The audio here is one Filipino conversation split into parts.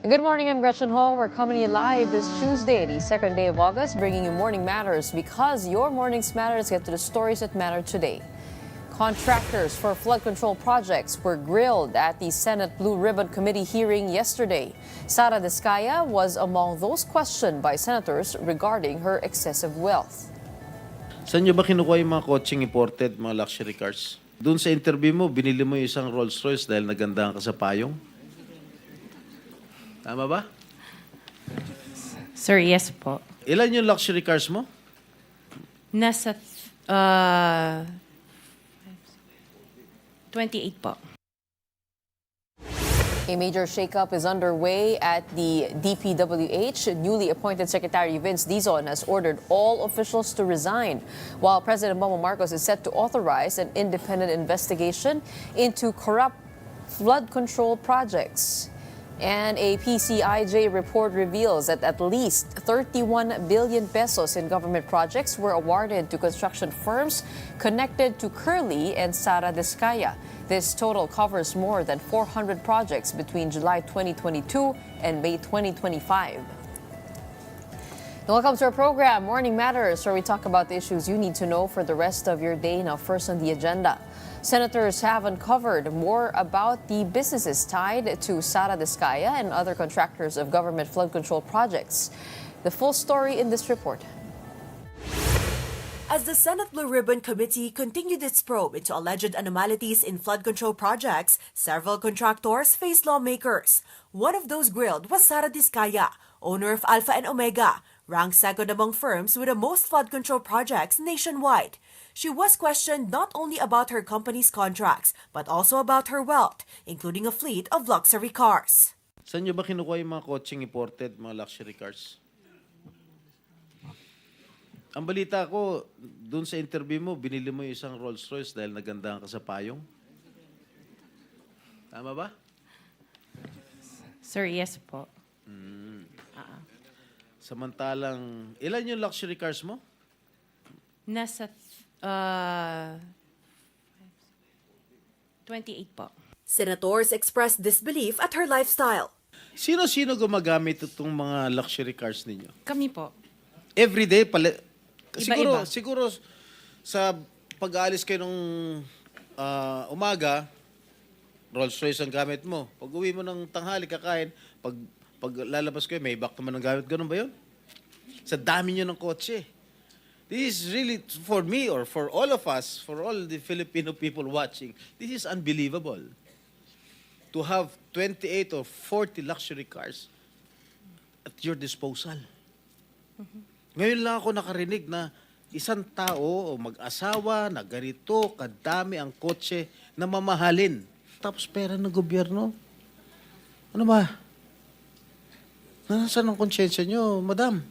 Good morning, I'm Gretchen Hall. We're coming to you live this Tuesday, the second day of August, bringing you Morning Matters because your mornings matters. Get to the stories that matter today. Contractors for flood control projects were grilled at the Senate Blue Ribbon Committee hearing yesterday. Sara Diskaya was among those questioned by senators regarding her excessive wealth. Saan nyo ba kinukuha yung mga coaching imported, mga luxury cars? Doon sa interview mo, binili mo yung isang Rolls Royce dahil nagandahan ka sa payong? Tama ba? Sir, yes po. Ilan yung luxury cars mo? Nasa 28 po. A major shakeup is underway at the DPWH. Newly appointed Secretary Vince Dizon has ordered all officials to resign, while President Bongbong Marcos is set to authorize an independent investigation into corrupt flood control projects. And a PCIJ report reveals that at least 31 billion pesos in government projects were awarded to construction firms connected to Curly and Sara Diskaya. This total covers more than 400 projects between July 2022 and May 2025. Welcome to our program, Morning Matters, where we talk about the issues you need to know for the rest of your day. Now, first on the agenda. Senators have uncovered more about the businesses tied to Sara Diskaya and other contractors of government flood control projects. The full story in this report. As the Senate Blue Ribbon Committee continued its probe into alleged anomalies in flood control projects, several contractors faced lawmakers. One of those grilled was Sara Diskaya, owner of Alpha and Omega, ranked second among firms with the most flood control projects nationwide. She was questioned not only about her company's contracts, but also about her wealth, including a fleet of luxury cars. Saan nyo ba kinukuha yung mga coaching imported, mga luxury cars? Ang balita ko, doon sa interview mo, binili mo yung isang Rolls Royce dahil nagandahan ka sa payong? Tama ba? Sir, yes po. Samantalang, ilan yung luxury cars mo? Nasa 28 po. Senators expressed disbelief at her lifestyle. Sino-sino gumagamit itong mga luxury cars ninyo? Kami po. Everyday, Iba-iba. siguro sa pag-aalis kayo nung umaga, Rolls Royce ang gamit mo. Pag uwi mo ng tanghali, kakain, pag lalabas kayo, may back naman ang gamit. Ganun ba yun? Sa dami nyo ng kotse. This is really, for me or for all of us, for all the Filipino people watching, this is unbelievable. To have 28 or 40 luxury cars at your disposal. Ngayon lang ako nakarinig na isang tao o mag-asawa na ganito, kadami ang kotse na mamahalin. Tapos pera ng gobyerno. Ano ba? Nasaan ang konsyensya nyo, madam?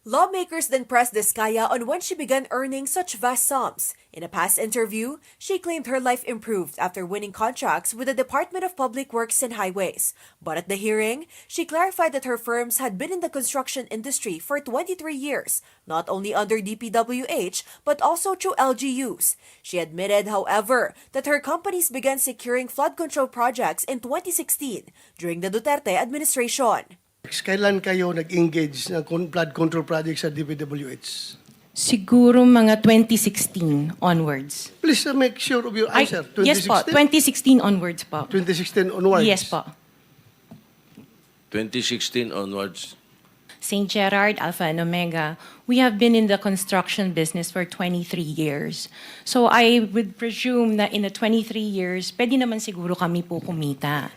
Lawmakers then pressed Diskaya on when she began earning such vast sums. In a past interview, she claimed her life improved after winning contracts with the Department of Public Works and Highways. But at the hearing, she clarified that her firms had been in the construction industry for 23 years, not only under DPWH, but also through LGUs. She admitted, however, that her companies began securing flood control projects in 2016 during the Duterte administration. Kailan kayo nag-engage ng flood control project sa DPWH? Siguro mga 2016 onwards. Please make sure of your answer. Yes po, 2016 onwards po. 2016 onwards? Yes po. 2016 onwards. St. Gerard, Alpha and Omega, we have been in the construction business for 23 years. So I would presume na in the 23 years, pwede naman siguro kami po kumita.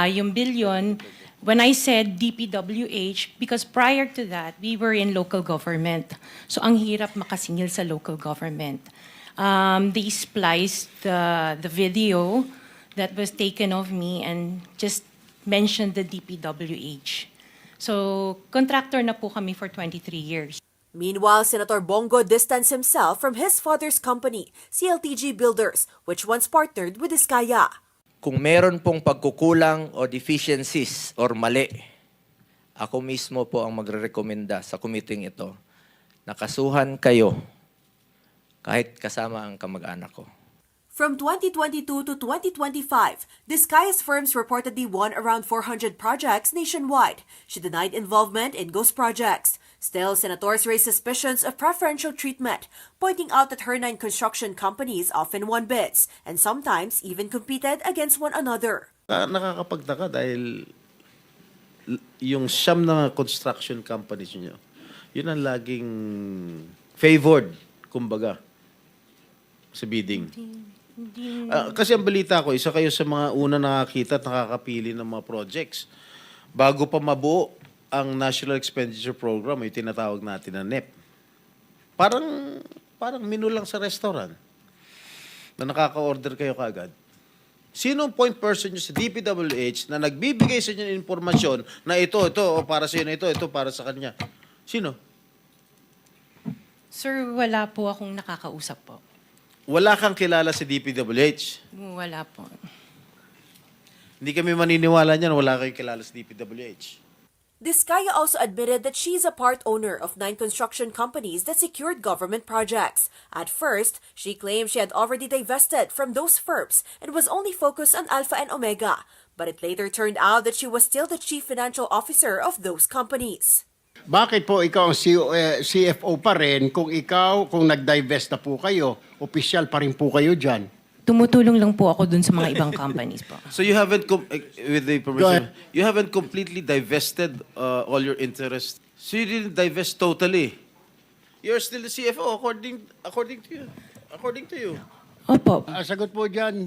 Yung billion, when I said DPWH, because prior to that, we were in local government. So ang hirap makasingil sa local government. They spliced the video that was taken of me and just mentioned the DPWH. So contractor na po kami for 23 years. Meanwhile, Senator Bongo distanced himself from his father's company, CLTG Builders, which once partnered with Diskaya. Kung meron pong pagkukulang o deficiencies or mali, ako mismo po ang magre-rekomenda sa committee ito na kasuhan kayo kahit kasama ang kamag-anak ko. From 2022 to 2025, Discaya's firms reportedly won around 400 projects nationwide. She denied involvement in ghost projects. Still, senators raised suspicions of preferential treatment, pointing out that her 9 construction companies often won bids and sometimes even competed against one another. Nakakapagtaka dahil yung siyam na construction companies niyo, yun ang laging favored, kumbaga, sa bidding. Kasi ang balita ko, isa kayo sa mga una nakakita at nakakapili ng mga projects. Bago pa mabuo ang National Expenditure Program, yung tinatawag natin na NEP. Parang menu lang sa restaurant na nakaka-order kayo kagad. Sino ang point person nyo sa DPWH na nagbibigay sa inyo ng informasyon na ito, o para sa inyo, ito para sa kanya? Sino? Sir, wala po akong nakakausap po. Wala kang kilala sa DPWH? Wala po. Hindi kami maniniwala niyan, wala kayong kilala sa DPWH. Discaya also admitted that she's a part owner of 9 construction companies that secured government projects. At first, she claimed she had already divested from those firms and was only focused on Alpha and Omega. But it later turned out that she was still the chief financial officer of those companies. Bakit po ikaw ang CFO pa rin kung nag-divest na po kayo, official pa rin po kayo dyan? Tumutulong lang po ako dun sa mga ibang companies po. So you haven't, with the permission, you haven't completely divested all your interests. So you didn't divest totally. You're still the CFO according to you. Opo. Sagot po dyan,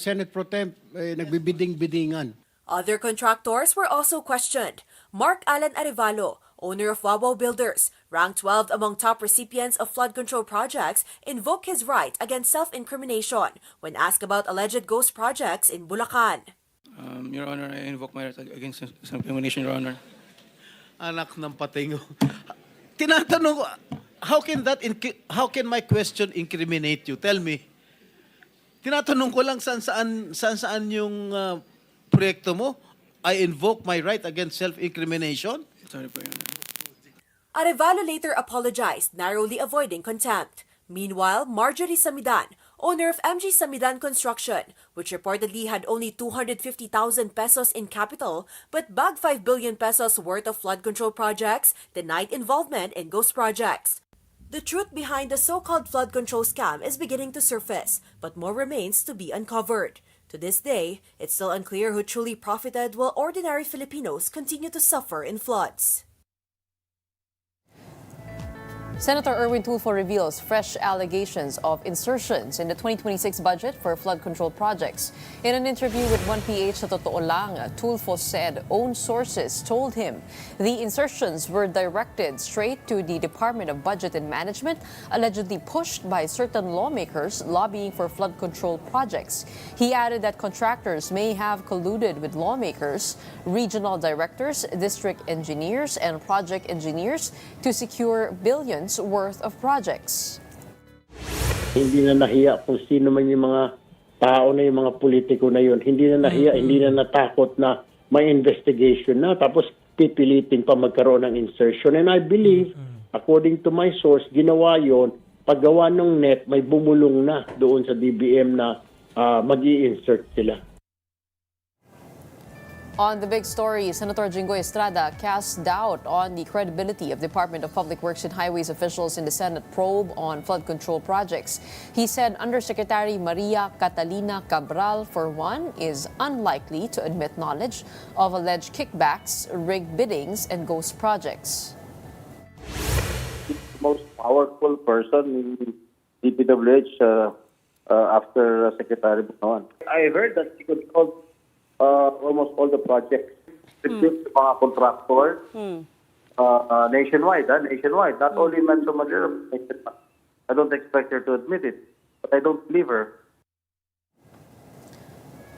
Senate Pro Temp, nagbibiding-bidingan. Other contractors were also questioned. Mark Alan Arevalo, owner of Wawaw Builders, ranked 12th among top recipients of flood control projects, invoked his right against self-incrimination when asked about alleged ghost projects in Bulacan. Your Honor, I invoke my right against self-incrimination, Your Honor. Anak ng patingo. Tinatanong ko, how can my question incriminate you? Tell me. Tinatanong ko lang saan yung proyekto mo. I invoke my right against self-incrimination? Sorry po, Your Honor. Arevalo later apologized, narrowly avoiding contempt. Meanwhile, Marjorie Samidan, owner of MG Samidan Construction, which reportedly had only 250,000 pesos in capital but bagged 5 billion pesos worth of flood control projects, denied involvement in ghost projects. The truth behind the so-called flood control scam is beginning to surface, but more remains to be uncovered. To this day, it's still unclear who truly profited while ordinary Filipinos continue to suffer in floods. Senator Erwin Tulfo reveals fresh allegations of insertions in the 2026 budget for flood control projects. In an interview with 1PH sa Totoo Lang, Tulfo said own sources told him the insertions were directed straight to the Department of Budget and Management, allegedly pushed by certain lawmakers lobbying for flood control projects. He added that contractors may have colluded with lawmakers, regional directors, district engineers, and project engineers to secure billions worth of projects. Hindi na nahiya kung sino man yung mga tao na yung mga politiko na yun. Hindi na nahiya, hindi na natakot na may investigation na tapos pipilitin pa magkaroon ng insertion. And I believe, according to my source, ginawa yon paggawa ng net, may bumulong na doon sa DBM na mag-i-insert sila. On the big story, Senator Jinggoy Estrada cast doubt on the credibility of Department of Public Works and Highways officials in the Senate probe on flood control projects. He said Undersecretary Maria Catalina Cabral, for one, is unlikely to admit knowledge of alleged kickbacks, rigged biddings, and ghost projects. The most powerful person in DPWH after Secretary Bunoan. I heard that he could call almost all the projects distribute to mga contractors nationwide, not only Metro Manila. I don't expect her to admit it, but I don't believe her.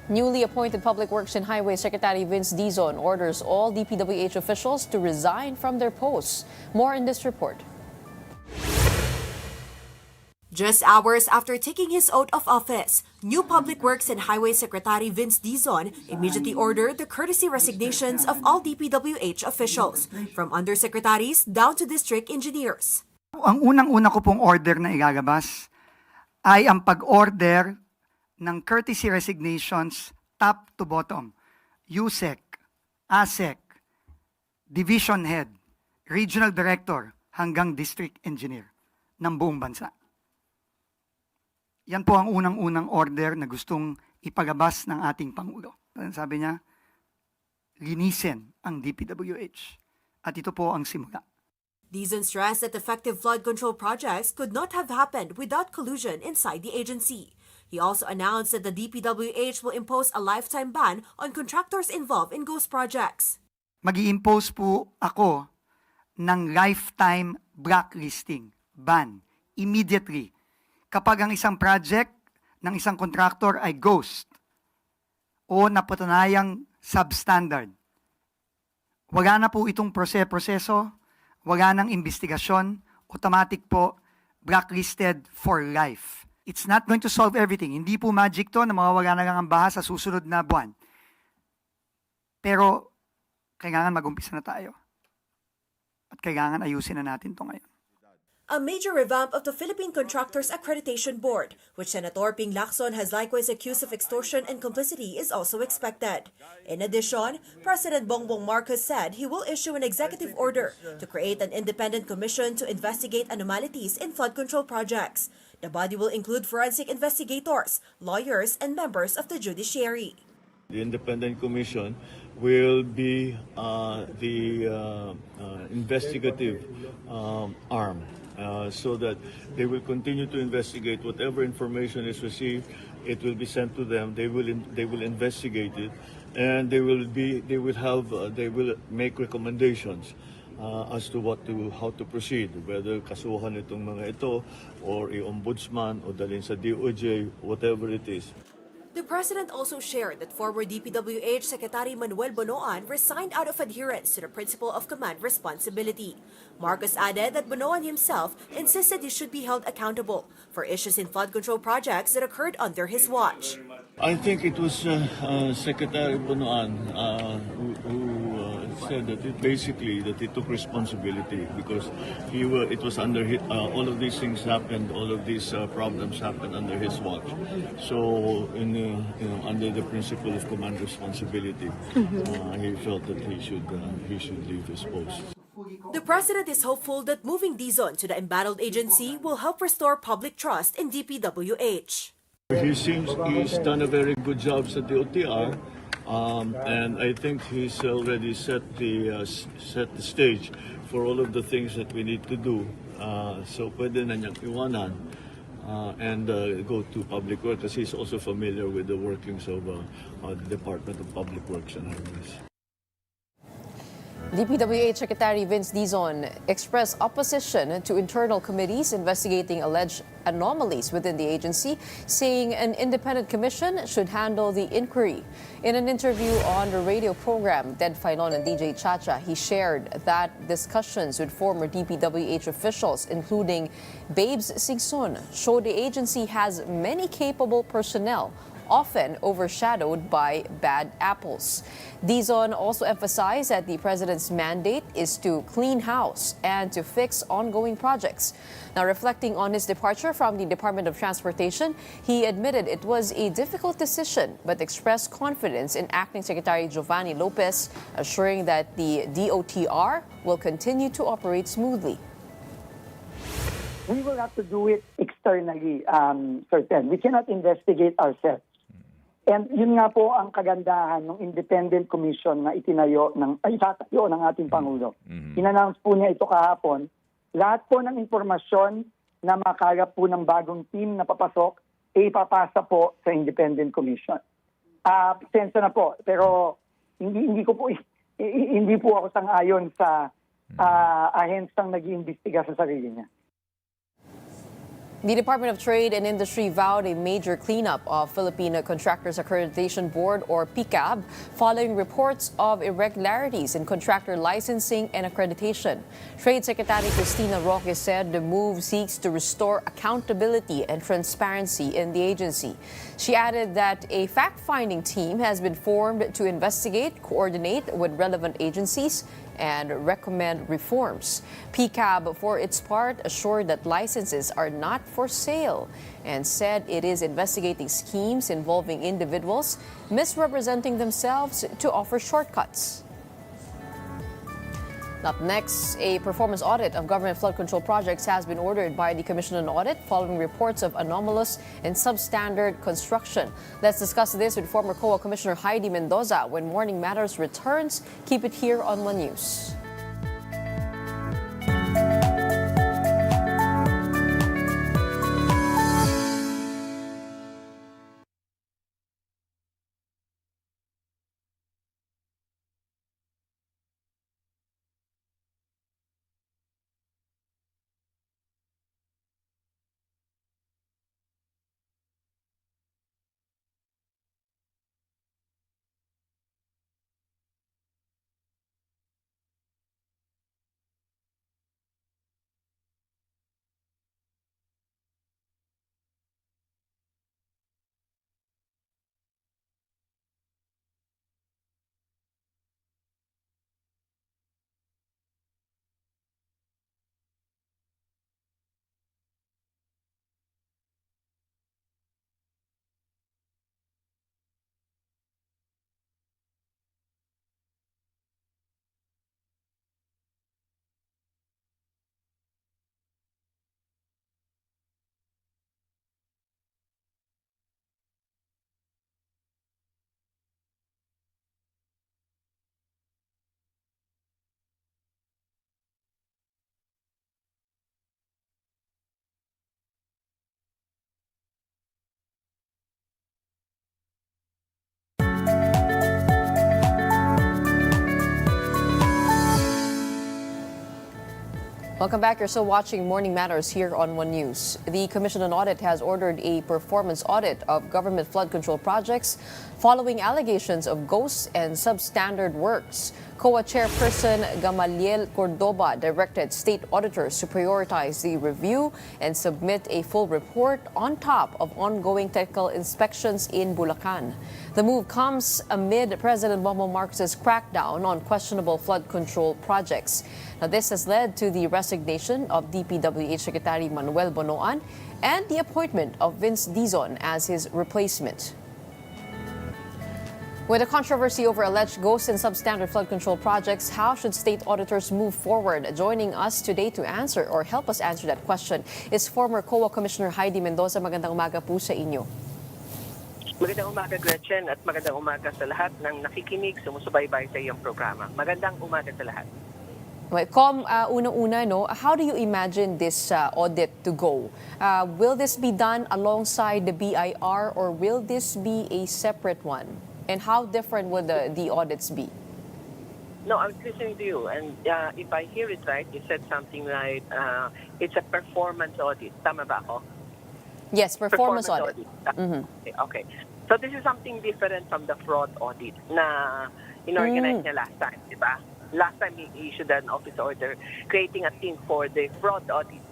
Newly appointed Public Works and Highways Secretary Vince Dizon orders all DPWH officials to resign from their posts. More in this report. Just hours after taking his oath of office, new Public Works and Highway Secretary Vince Dizon immediately ordered the courtesy resignations of all DPWH officials, from undersecretaries down to district engineers. Ang unang-una ko pong order na ilalabas ay ang pag-order ng courtesy resignations top to bottom, USEC, ASEC, division head, regional director, hanggang district engineer ng buong bansa. Yan po ang unang-unang order na gustong ipagabas ng ating Pangulo. Sabi niya, linisin ang DPWH. At ito po ang simula. Dizon stressed that effective flood control projects could not have happened without collusion inside the agency. He also announced that the DPWH will impose a lifetime ban on contractors involved in ghost projects. Mag-i-impose po ako ng lifetime blacklisting, ban, immediately, kapag ang isang project ng isang contractor ay ghost o napatunayang substandard. Wala na po itong proseso, wala nang investigasyon, automatic po, blacklisted for life. It's not going to solve everything. Hindi po magic to na mawawala na lang ang baha sa susunod na buwan. Pero, kailangan mag-umpisa na tayo. At kailangan ayusin na natin to ngayon. A major revamp of the Philippine Contractors Accreditation Board, which Senator Ping Lacson has likewise accused of extortion and complicity, is also expected. In addition, President Bongbong Marcos said he will issue an executive order to create an independent commission to investigate anomalies in flood control projects. The body will include forensic investigators, lawyers, and members of the judiciary. The independent commission will be the investigative arm. So that they will continue to investigate whatever information is received. It will be sent to them. They will investigate it, and they will make recommendations as to how to proceed. Whether kasuhan itong mga ito, or i-ombudsman, o dalhin sa DOJ, whatever it is. The president also shared that former DPWH Secretary Manuel Bonoan resigned out of adherence to the principle of command responsibility. Marcos added that Bonoan himself insisted he should be held accountable for issues in flood control projects that occurred under his watch. I think it was Secretary Bonoan who said that he took responsibility because it was under all of these things happened, all of these problems happened under his watch. So under the principle of command responsibility, he felt that he should leave his post. The president is hopeful that moving Dizon to the embattled agency will help restore public trust in DPWH. He seems he's done a very good job at the OTR, and I think he's already set the stage for all of the things that we need to do. So pwede na niyang iwanan and go to public works, because he's also familiar with the workings of the Department of Public Works and Highways. DPWH Secretary Vince Dizon expressed opposition to internal committees investigating alleged anomalies within the agency, saying an independent commission should handle the inquiry. In an interview on the radio program Ted Filon and DJ Chacha, he shared that discussions with former DPWH officials, including Babes Singson, show the agency has many capable personnel, often overshadowed by bad apples. Dizon also emphasized that the president's mandate is to clean house and to fix ongoing projects. Now, reflecting on his departure from the Department of Transportation, he admitted it was a difficult decision but expressed confidence in Acting Secretary Giovanni Lopez, assuring that the DOTR will continue to operate smoothly. We will have to do it externally, Sir Ted. We cannot investigate ourselves. And yun nga po ang kagandahan ng independent commission na itatayo ng ating Pangulo. In-announce po niya ito kahapon. Lahat po ng impormasyon na makalap po ng bagong team na papasok, ipapasa po sa independent commission. Pasensya na po, pero hindi po ako sang-ayon sa ahensang nag-iimbestiga sa sarili niya. The Department of Trade and Industry vowed a major cleanup of Philippine Contractors Accreditation Board, or PCAB, following reports of irregularities in contractor licensing and accreditation. Trade Secretary Cristina Roque said the move seeks to restore accountability and transparency in the agency. She added that a fact-finding team has been formed to investigate, coordinate with relevant agencies, and recommend reforms. PCAB, for its part, assured that licenses are not for sale and said it is investigating schemes involving individuals misrepresenting themselves to offer shortcuts. Up next, a performance audit of government flood control projects has been ordered by the Commission on Audit following reports of anomalous and substandard construction. Let's discuss this with former COA Commissioner Heidi Mendoza when Morning Matters returns. Keep it here on One News. Welcome back. You're still watching Morning Matters here on One News. The Commission on Audit has ordered a performance audit of government flood control projects following allegations of ghost and substandard works. COA Chairperson Gamaliel Cordoba directed state auditors to prioritize the review and submit a full report on top of ongoing technical inspections in Bulacan. The move comes amid President Bongbong Marcos' crackdown on questionable flood control projects. Now, this has led to the resignation of DPWH Secretary Manuel Bonoan and the appointment of Vince Dizon as his replacement. With a controversy over alleged ghost and substandard flood control projects, how should state auditors move forward? Joining us today to answer or help us answer that question is former COA Commissioner Heidi Mendoza. Magandang umaga po sa inyo. Magandang umaga, Gretchen, at magandang umaga sa lahat ng nakikinig, sumusubaybay sa iyong programa. Magandang umaga sa lahat. Unang-una, how do you imagine this audit to go? Will this be done alongside the BIR or will this be a separate one? And how different would the audits be? No, I was listening to you, and if I hear it right, you said something like it's a performance audit. Tama ba ako? Yes, performance audit. Mm-hmm. Okay. So this is something different from the fraud audit na inorganize niya last time, di ba? Last time he issued an office order creating a team for the fraud audit.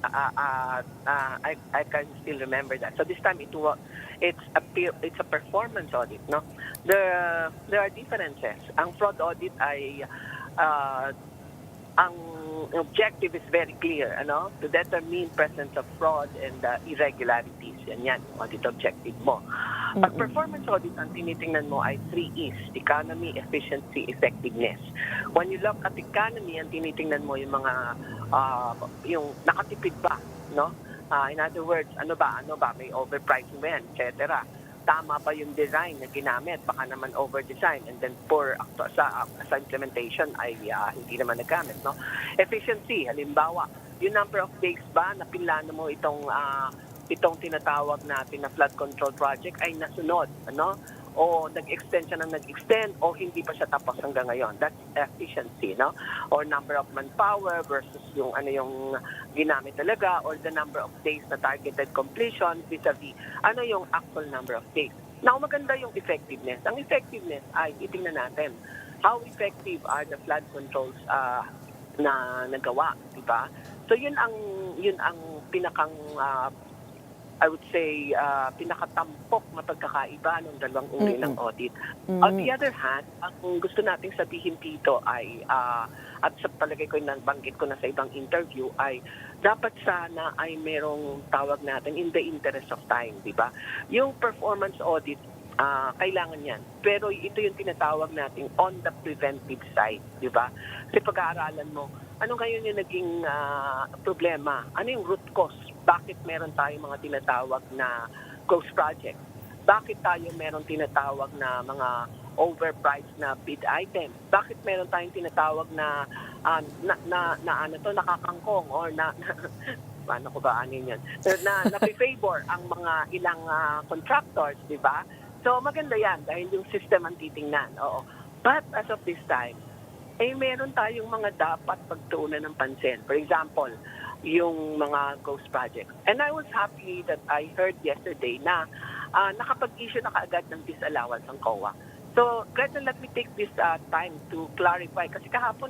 I can still remember that. So this time it's a performance audit, no? There are differences. Ang fraud audit ay ang objective is very clear, to determine presence of fraud and irregularities. Yan, audit objective mo. Pag performance audit, ang tinitingnan mo ay 3 E's: economy, efficiency, effectiveness. When you look at economy, ang tinitingnan mo yung mga yung nakatipid ba, no? In other words, ano ba, may overpricing ba yan, etc. Tama ba yung design na ginamit? Baka naman over-design and then sa implementation ay hindi naman nagamit, no? Efficiency, halimbawa, yung number of days ba na pinlano mo itong tinatawag natin na flood control project ay nasunod, o nag-extend siya ng nag-extend o hindi pa siya tapos hanggang ngayon. That's efficiency, no? Or number of manpower versus yung ginamit talaga, or the number of days na targeted completion vis-a-vis yung actual number of days. Now, maganda yung effectiveness. Ang effectiveness ay itingnan natin how effective are the flood controls na nagawa, di ba? So yun ang pinakang I would say, pinakatampok na pagkakaiba ng dalawang uri ng audit. On the other hand, ang gusto nating sabihin dito ay, at sa palagay ko, nabanggit ko na sa ibang interview, ay dapat sana ay merong tawag natin in the interest of time, di ba? Yung performance audit, kailangan yan. Pero ito yung tinatawag natin on the preventive side, di ba? Kasi pag-aaralan mo, ano ngayon yung naging problema? Ano yung root cause? Bakit meron tayong mga tinatawag na ghost project? Bakit tayo meron tinatawag na mga overpriced na bid item? Bakit meron tayong tinatawag na nakakangkong or paano ko ba anin yan? Na favor ang mga ilang contractors, di ba? So maganda yan dahil yung system ang titingnan. Oo. But as of this time, meron tayong mga dapat pagtuunan ng pansin. For example, yung mga ghost projects. And I was happy that I heard yesterday na nakapag-issue na kaagad ng disallowance ang COA. So, Gretchen, let me take this time to clarify. Kasi kahapon,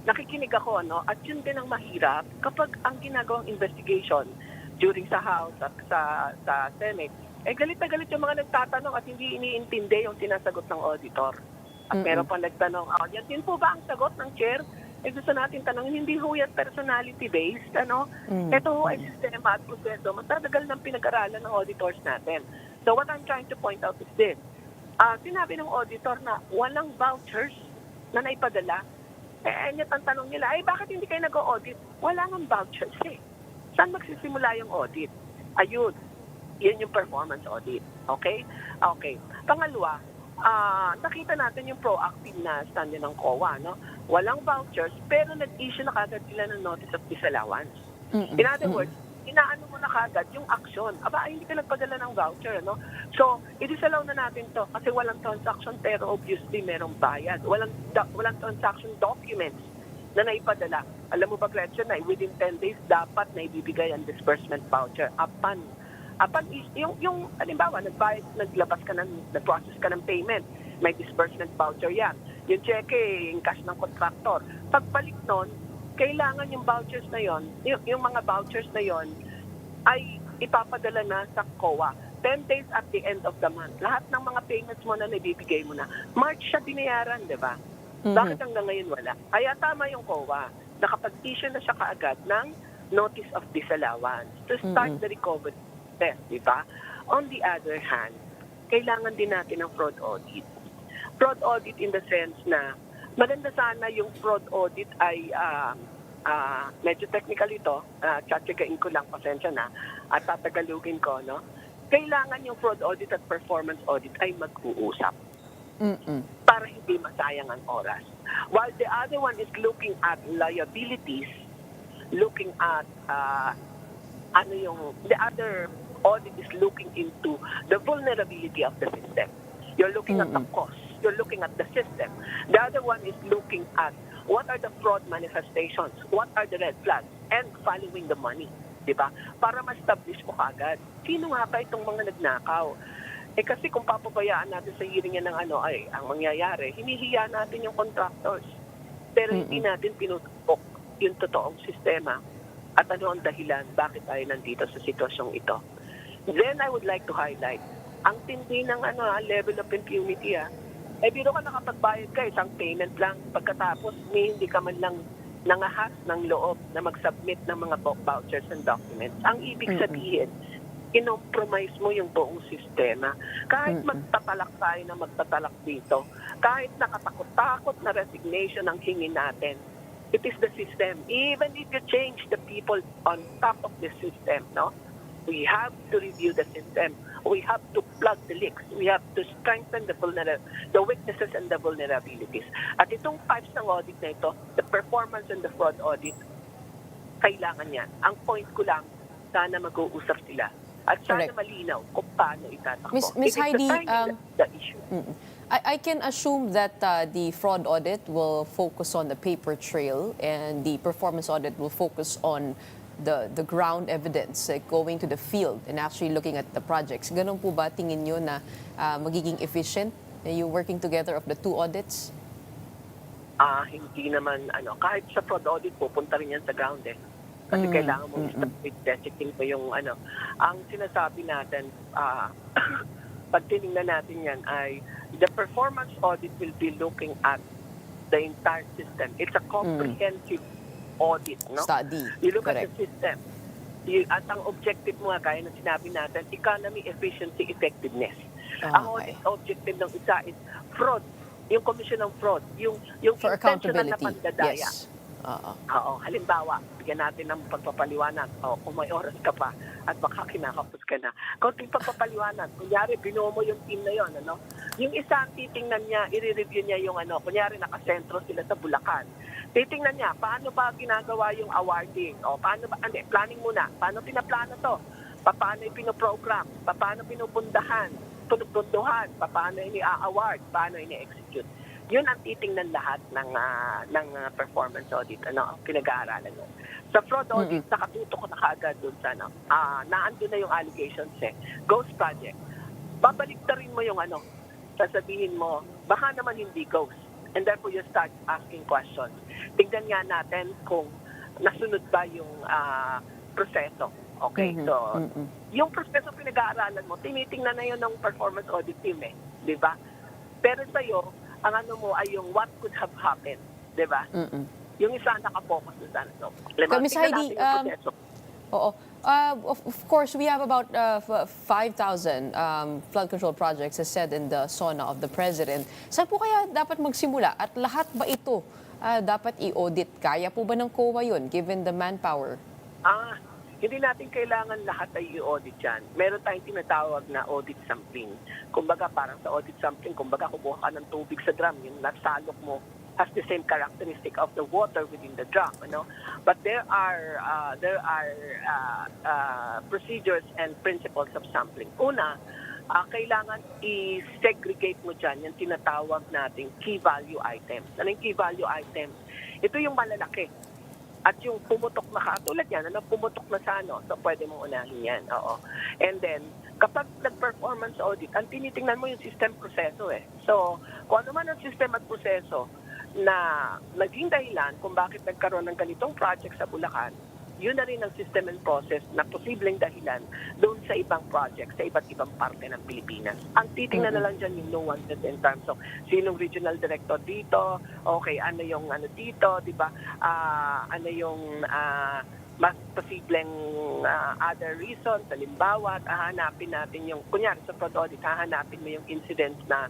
nakikinig ako, at yun din ang mahirap kapag ang ginagawang investigation during sa House at sa Senate, galit na galit yung mga nagtatanong at hindi iniintindi yung sinasagot ng auditor. At meron pa nagtanong, yan din po ba ang sagot ng chair? Gusto natin tanongin, hindi ho yan personality-based, Ito ho ay sistema at proseso. Matatagal ng pinag-aralan ng auditors natin. So what I'm trying to point out is this. Sinabi ng auditor na walang vouchers na naipadala. Ang tanong nila, bakit hindi kayo nag-audit? Wala ng vouchers Saan magsisimula yung audit? Ayun, yan yung performance audit. Okay? Okay. Pangalawa, nakita natin yung proactive na stand ng COA, Walang vouchers, pero nag-issue na kagad sila ng notice of disallowance. In other words, inaano mo na kagad yung action. Hindi ka nagpadala ng voucher, So, i-disallow na natin to kasi walang transaction, pero obviously merong bayad. Walang transaction documents na naipadala. Alam mo ba, Gretchen, na within 10 days, dapat na ibibigay ang disbursement voucher upon yung halimbawa, naglabas ka nag-process ka ng payment, may disbursement voucher yan. Yung cheque, yung cash ng contractor. Pagbalik nun, kailangan yung vouchers na yon, yung mga vouchers na yon ay ipapadala na sa COA. 10 days at the end of the month. Lahat ng mga payments mo na nabibigay mo na. March siya binayaran, di ba? Bakit hanggang ngayon wala? Kaya tama yung COA. Nakapag-issue na siya kaagad ng notice of disallowance to start the recovery process, di ba? On the other hand, kailangan din natin ng fraud audit. Fraud audit in the sense na maganda sana yung fraud audit ay medyo technical ito, tsatsagain ko lang, pasensya na, at tatagalugin ko, Kailangan yung fraud audit at performance audit ay mag-uusap para hindi masayang ang oras. While the other one is looking at liabilities, looking at the other audit is looking into the vulnerability of the system. You're looking at the cost. You're looking at the system. The other one is looking at what are the fraud manifestations, what are the red flags, and following the money. Diba? Para ma-establish mo kagad, sino nga ba itong mga nagnakaw? Kasi kung papabayaan natin sa hearing ng ang mangyayari, hinihiya natin yung contractors. Pero hindi natin pinutupok yung totoong sistema at ano ang dahilan bakit tayo nandito sa sitwasyong ito. Then I would like to highlight, ang tindi ng level of impunity. Biro ka nakapagbayad ka, isang payment lang. Pagkatapos, hindi ka man lang nangahas ng loob na mag-submit ng mga vouchers and documents. Ang ibig sabihin, kinompromise mo yung buong sistema. Kahit magtatalak tayo na magtatalak dito, kahit nakatakot-takot na resignation ang hingin natin, it is the system. Even if you change the people on top of the system, we have to review the system. We have to plug the leaks. We have to strengthen the weaknesses and the vulnerabilities. At itong types ng audit na ito, the performance and the fraud audit, kailangan yan. Ang point ko lang, sana mag-uusap sila. At sana malinaw kung paano itatakbo. Miss Heidi, the issue. I can assume that the fraud audit will focus on the paper trail and the performance audit will focus on the ground evidence, like going to the field and actually looking at the projects. Ganun po ba tingin nyo na magiging efficient yung working together of the two audits? Hindi naman, kahit sa fraud audit, pupunta rin yan sa ground Kasi kailangan mo i-designate mo yung ano. Ang sinasabi natin, pag tinignan natin yan ay the performance audit will be looking at the entire system. It's a comprehensive audit, no? Study. You look Correct. at the system. At ang objective mo nga, gaya ng sinabi natin, economy, efficiency, effectiveness. Ang audit objective ng isa is fraud. Yung commission ng fraud. Yung For intentional na accountability. pandadaya. Yes. Oo. Halimbawa, bigyan natin ng pagpapaliwanag. O, kung may oras ka pa at baka kinakapos ka na. Konting pagpapaliwanag. Kunyari, binuo mo yung team na yon, ano? Yung isa, titingnan niya, i-review niya yung ano. Kunyari, nakasentro sila sa Bulacan. Titingnan niya, paano ba ginagawa yung awarding? O, paano ba, planning muna. Paano pinaplano to? Paano ipinoprogram? Paano pinupundahan? Punduhan? Paano ini-award? Paano ini-execute? Yun ang titingnan lahat ng performance audit, ano, ang pinag-aaralan nun. Sa fraud audit, nakatutok na kaagad dun sa, ano, naandun na yung allegations ghost project. Babaliktarin mo yung ano, sasabihin mo, baka naman hindi ghost. And therefore, you start asking questions. Tignan nga natin kung nasunod ba yung proseso. Okay, so, yung proseso pinag-aaralan mo, tinitingnan na yun ng performance audit team di ba? Pero sa'yo, ang ano mo ay yung what could have happened, di ba? Yung isa naka-focus na sana. So, Miss Heidi, oo. Of course, we have about 5,000 flood control projects as said in the SONA of the President. Saan po kaya dapat magsimula? At lahat ba ito dapat i-audit? Kaya po ba ng COA yun, given the manpower? Hindi natin kailangan lahat ay i-audit yan. Meron tayong tinatawag na audit sampling. Kumbaga, parang sa audit sampling, kumbaga kumuha ka ng tubig sa drum, yung nasalok mo has the same characteristic of the water within the drum, ano? But there are procedures and principles of sampling. Una, kailangan i-segregate mo dyan yung tinatawag nating key value items. Ano yung key value items? Ito yung malalaki. At yung pumutok na katulad yan, pumutok na sa ano, so pwede mong unahin yan. Oo. And then, kapag nag-performance audit, ang tinitingnan mo yung system proseso So, kung ano man ang system at proseso na naging dahilan kung bakit nagkaroon ng ganitong project sa Bulacan, yun na rin ang system and process na posibleng dahilan doon sa ibang project, sa iba't ibang parte ng Pilipinas. Ang titingnan na lang dyan yung nuances in terms of sinong regional director dito, okay, ano yung ano dito, di ba? Ano yung mas posibleng other reasons, halimbawa, hahanapin natin yung, kunyari sa fraud audit, hahanapin mo yung incidents na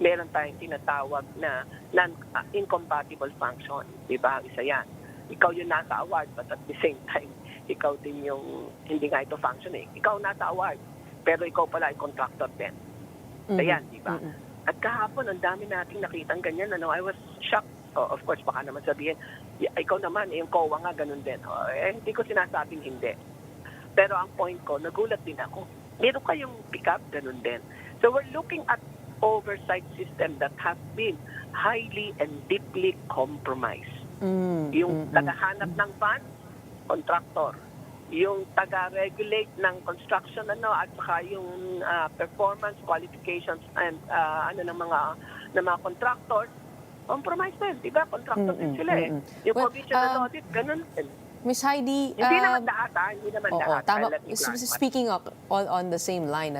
meron tayong tinatawag na non-incompatible function, di ba? Isa yan. Ikaw yung nasa award, but at the same time, ikaw din yung hindi nga ito function Ikaw nasa award, pero ikaw pala ay contractor din. Ayan, di ba? At kahapon, ang dami nating nakitang ganyan. I was shocked. Of course, baka naman sabihin, ikaw naman, yung COA nga, ganun din. Hindi ko sinasabing hindi. Pero ang point ko, nagulat din ako. Meron kayong pick-up, ganun din. So we're looking at oversight system that has been highly and deeply compromised. Yung tagahanap ng funds, contractor. Yung taga-regulate ng construction at saka yung performance qualifications and ng mga contractors, compromise din, di ba? Contractor din sila Yung provisional audit, ganun din. Miss Heidi, hindi naman lahat, hindi naman lahat. Tama. Speaking of on the same line,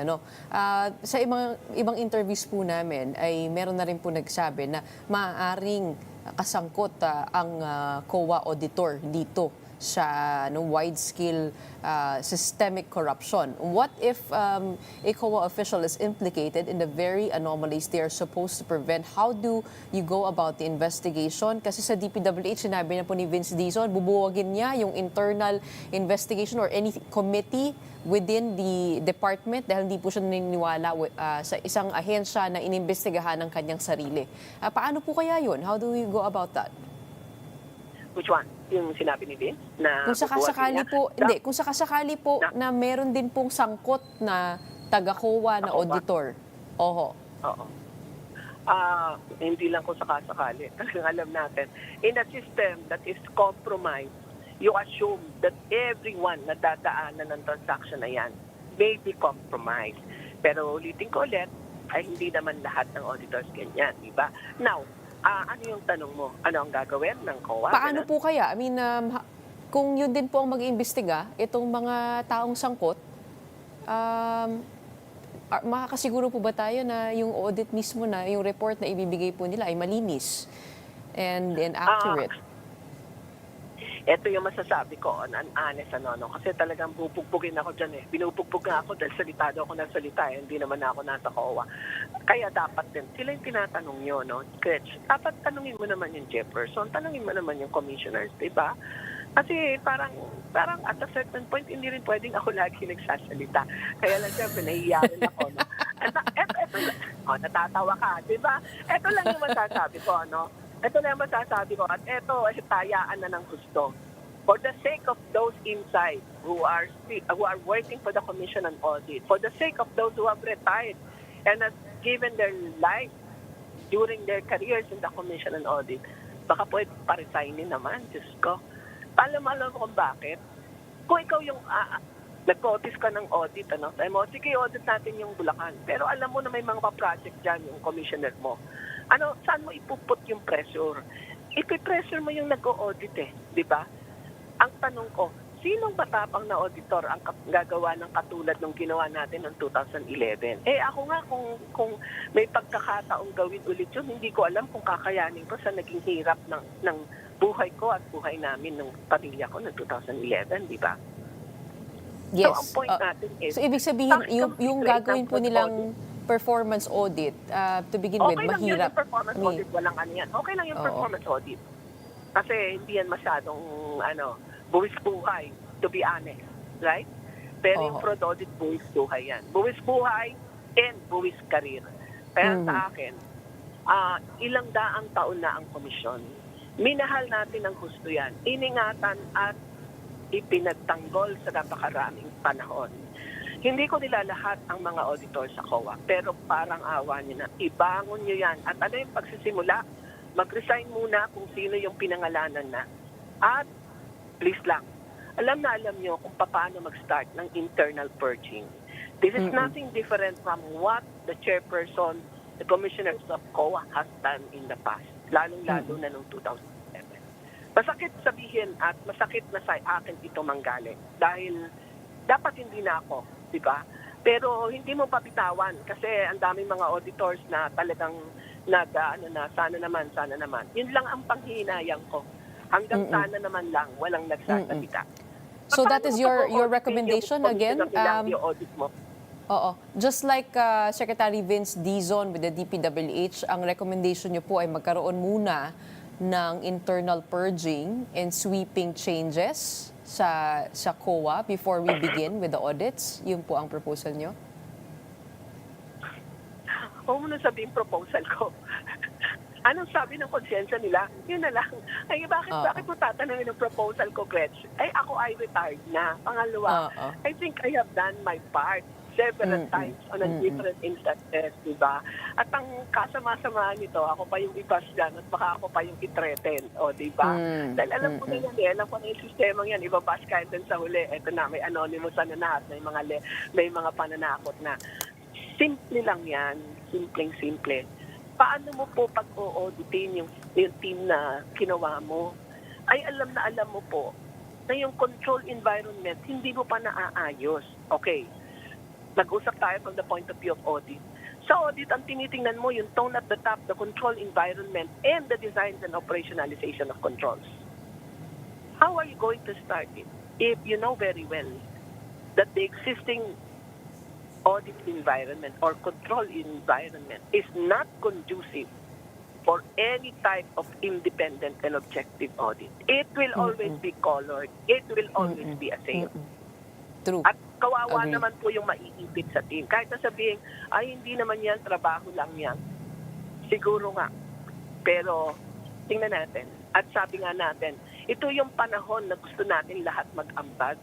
sa ibang interviews po namin ay meron na rin po nagsabi na maaaring kasangkot ang COA auditor dito sa wide-scale systemic corruption. What if a COA official is implicated in the very anomalies they are supposed to prevent? How do you go about the investigation? Kasi sa DPWH, sinabi na po ni Vince Dizon, bubuwagin niya yung internal investigation or any committee within the department dahil hindi po siya naniniwala sa isang ahensya na inimbestigahan ng kanyang sarili. Paano po kaya yun? How do we go about that? Which one? Yung sinabi ni Vince? Na kung sakasakali po na meron din pong sangkot na taga-COA na auditor. Oo. Hindi lang kung sakasakali. Talagang alam natin. In a system that is compromised, you assume that everyone na dadaanan ng transaction na yan may be compromised. Pero ulitin ko ulit, ay hindi naman lahat ng auditors ganyan, di ba? Now, ano yung tanong mo? Ano ang gagawin ng COA? Paano po kaya? I mean, kung yun din po ang mag-iimbestiga, itong mga taong sangkot, makakasiguro po ba tayo na yung audit mismo na, yung report na ibibigay po nila ay malinis and accurate? Ito yung masasabi ko on an honest no? Kasi talagang bubugbugin ako dyan eh. Binubugbog nga ako dahil salitado ako ng salita eh. Hindi naman ako nasa COA. Kaya dapat din, sila yung tinatanong nyo, no? Gretch, dapat tanungin mo naman yung chairperson, tanungin mo naman yung commissioners, di ba? Kasi parang at a certain point, hindi rin pwedeng ako lagi nagsasalita. Kaya lang siyempre, nahihiya rin ako, no? Natatawa ka, di ba? Ito lang yung masasabi ko, no? Ito na yung masasabi ko, at ito ay tayaan na ng gusto. For the sake of those inside who are working for the Commission on Audit, for the sake of those who have retired and have given their life during their careers in the Commission on Audit, baka pwede pa-resignin naman, Diyos ko. Alam mo kung bakit? Kung ikaw yung nag-notice ka ng audit, sabi mo, sige, audit natin yung Bulacan. Pero alam mo na may mga project dyan, yung commissioner mo. Saan mo ipuput yung pressure? Ipipressure mo yung nag-o-audit di ba? Ang tanong ko, sinong matapang na auditor ang gagawa ng katulad ng ginawa natin noong 2011? Ako nga, kung may pagkakataong gawin ulit yun, hindi ko alam kung kakayanin ko sa naging hirap ng buhay ko at buhay namin ng pamilya ko noong 2011, di ba? Yes. So, ang point natin is... So, ibig sabihin, yung gagawin po nilang performance audit, to begin with, mahirap. Okay lang yung performance audit, walang ano yan. Okay lang yung performance audit. Kasi hindi yan masyadong, buwis buhay, to be honest. Right? Pero yung fraud audit, buwis buhay yan. Buwis buhay and buwis career. Kaya sa akin, ilang daang taon na ang komisyon. Minahal natin ang gusto yan. Iningatan at ipinagtanggol sa napakaraming panahon. Hindi ko nilalahat ang mga auditor sa COA, pero parang awa nyo na. Ibangon nyo yan. At ano yung pagsisimula? Mag-resign muna kung sino yung pinangalanan na. At please lang, alam nyo kung paano mag-start ng internal purging. This is nothing different from what the chairperson, the commissioners of COA has done in the past. Lalong-lalo na noong 2007. Masakit sabihin at masakit na sa akin ito manggaling. Dahil dapat hindi na ako. Diba? Pero hindi mo papitawan kasi ang daming mga auditors na talagang sana naman. Yun lang ang panghihinayang ko. Hanggang sana naman lang, walang nagsasalita. So that is your recommendation again? Just like Secretary Vince Dizon with the DPWH, ang recommendation niyo po ay magkaroon muna ng internal purging and sweeping changes sa COA before we begin with the audits? Yun po ang proposal nyo? Huwag mo na sabihin proposal ko. Anong sabi ng konsensya nila? Yun na lang. Bakit mo tatanungin ng proposal ko, Gretch? Ako ay retired na. Pangalawa, I think I have done my part several times on a different instances, diba? At ang kasama-samahan nito, ako pa yung ibas dyan at baka ako pa yung i-threaten, diba? Dahil alam ko na yan, alam ko na yung sistemang yan, ibabas ka din sa huli, eto na, may anonymous na lahat, may mga pananakot na. Simple lang yan, simpleng-simple. Paano mo po pag-o-auditin yung team na ginawa mo? Ay alam mo po na yung control environment, hindi mo pa naaayos. Okay. Nag-usap tayo from the point of view of audit. Sa audit, ang tinitingnan mo yung tone at the top, the control environment, and the designs and operationalization of controls. How are you going to start it if you know very well that the existing audit environment or control environment is not conducive for any type of independent and objective audit? It will always be colored. It will always be assailed. True. At kawawa naman po yung maiipit sa team. Kahit na sabihin, hindi naman yan, trabaho lang yan. Siguro nga. Pero, tingnan natin. At sabi nga natin, ito yung panahon na gusto natin lahat mag-ambag.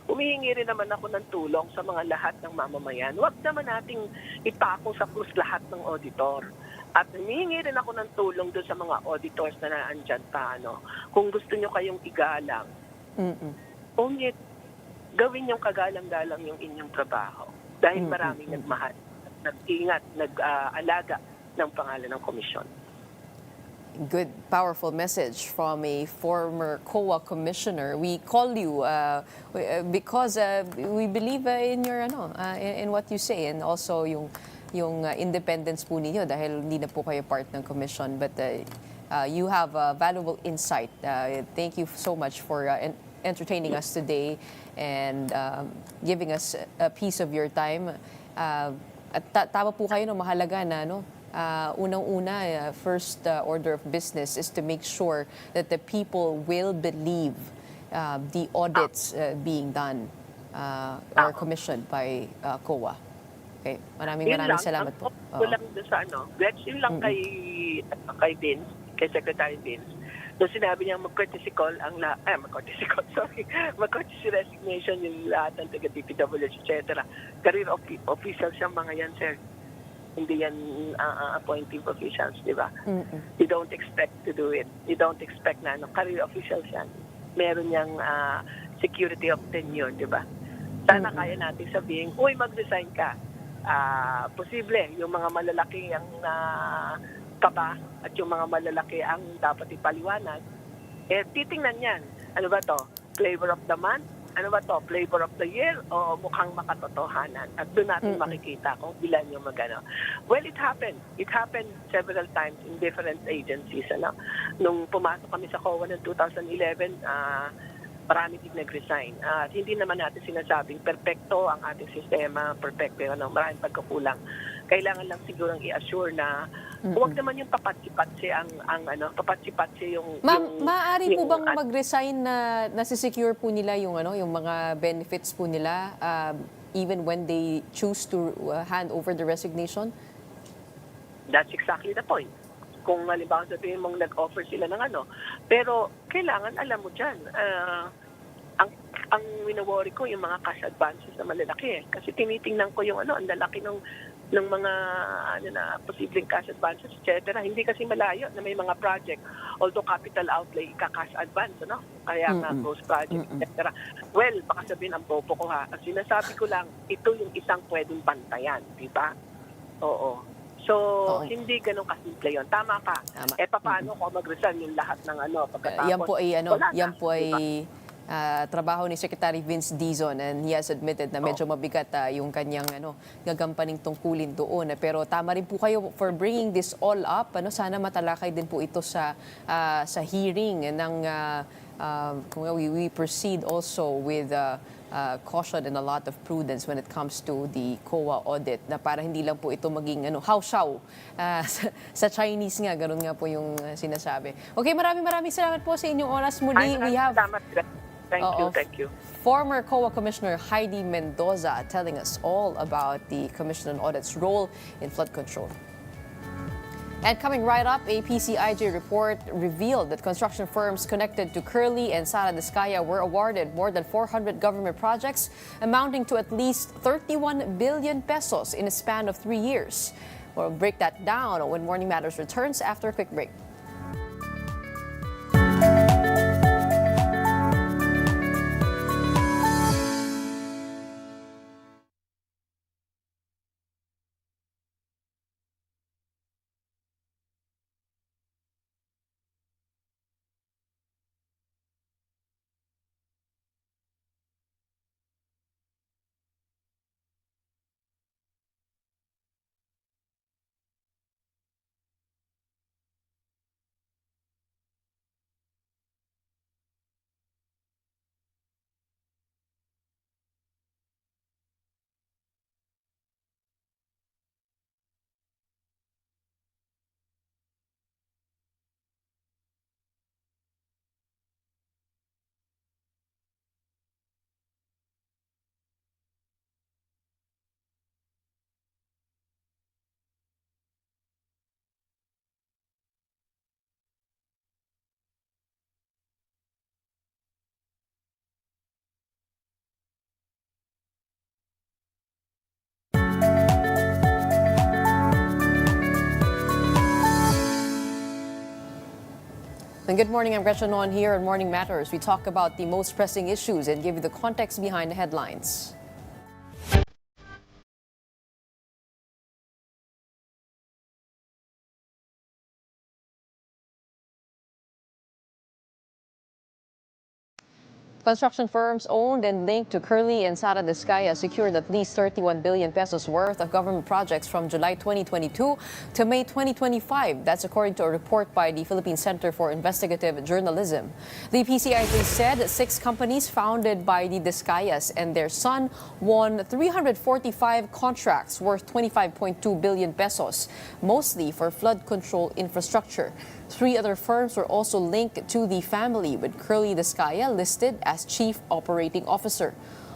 Humihingi rin naman ako ng tulong sa mga lahat ng mamamayan. Huwag naman nating ipako sa krus lahat ng auditor. At humihingi rin ako ng tulong doon sa mga auditors na naandyan pa. Kung gusto nyo kayong igalang, ngunit gawin yung kagalang-galang yung inyong trabaho. Dahil maraming nagmahal, nag-ingat, nag-alaga ng pangalan ng komisyon. Good, powerful message from a former COA commissioner. We call you because we believe in your in what you say, and also yung independence po ninyo dahil hindi na po kayo part ng commission, but you have valuable insight. Thank you so much for entertaining us today and giving us a piece of your time. At tama po kayo, no, mahalaga na unang-una, first order of business is to make sure that the people will believe the audits being done or commissioned by COA. Okay, maraming salamat po. Kulang doon sa Gretch, yun lang kay Vince, kay Secretary Vince. Doon sinabi niya mag-courtesy call mag-courtesy resignation yung lahat ng taga-DPWH, etc. Career officials yung mga yan, sir. Hindi yan appointive officials, di ba? You don't expect to do it. You don't expect na career officials yan. Meron niyang security of tenure, di ba? Sana kaya natin sabihin, uy, mag-resign ka. Posible, yung mga malalaki ang kaba at yung mga malalaki ang dapat ipaliwanag, titingnan yan. Ano ba to? Flavor of the month? Ano ba to? Flavor of the year? O mukhang makatotohanan? At doon natin makikita kung ilan yung magano. Well, it happened. It happened several times in different agencies. Nung pumasok kami sa COA ng 2011, marami din nag-resign. At hindi naman natin sinasabing perfecto ang ating sistema, perfecto, maraming pagkukulang. Kailangan lang sigurong i-assure na huwag naman yung papatsi-patsi papatsi-patsi yung... Ma'am, maaari po bang mag-resign na nasi-secure po nila yung mga benefits po nila even when they choose to hand over the resignation? That's exactly the point. Kung halimbawa sabihin mong nag-offer sila ng pero kailangan alam mo dyan, ang wino-worry ko yung mga cash advances na malalaki. Kasi tinitingnan ko yung ang lalaki ng mga posibleng cash advances, etc. Hindi kasi malayo na may mga project, although capital outlay, cash advance, kaya nga ghost project, etc. Well, baka sabihin ang bobo ko ha. Ang sinasabi ko lang, ito yung isang pwedeng bantayan, di ba? Oo. So, hindi ganun kasimple yun. Tama ka. Paano kung mag-resign yung lahat ng pagkatapos? Yan po ay trabaho ni Secretary Vince Dizon, and he has admitted na medyo mabigat yung kanyang gagampaning tungkulin doon. Pero tama rin po kayo for bringing this all up. Sana matalakay din po ito sa hearing ng we proceed also with caution and a lot of prudence when it comes to the COA audit, na para hindi lang po ito maging hao-shao sa Chinese nga, ganun nga po yung sinasabi. Okay, maraming salamat po sa inyong oras muli. We have Thank you. Former COA Commissioner Heidi Mendoza telling us all about the Commission on Audit's role in flood control. And coming right up, a PCIJ report revealed that construction firms connected to Curly and Sara Vizcaya were awarded more than 400 government projects amounting to at least 31 billion pesos in a span of 3 years. We'll break that down when Morning Matters returns after a quick break. And good morning, I'm Gretchen On here on Morning Matters. We talk about the most pressing issues and give you the context behind the headlines. Construction firms owned and linked to Curly and Sara Vizcaya secured at least 31 billion pesos worth of government projects from July 2022 to May 2025. That's according to a report by the Philippine Center for Investigative Journalism. The PCIJ said 6 companies founded by the Vizcayas and their son won 345 contracts worth 25.2 billion pesos, mostly for flood control infrastructure. 3 other firms were also linked to the family, with Curly Vizcaya listed as chief operating officer.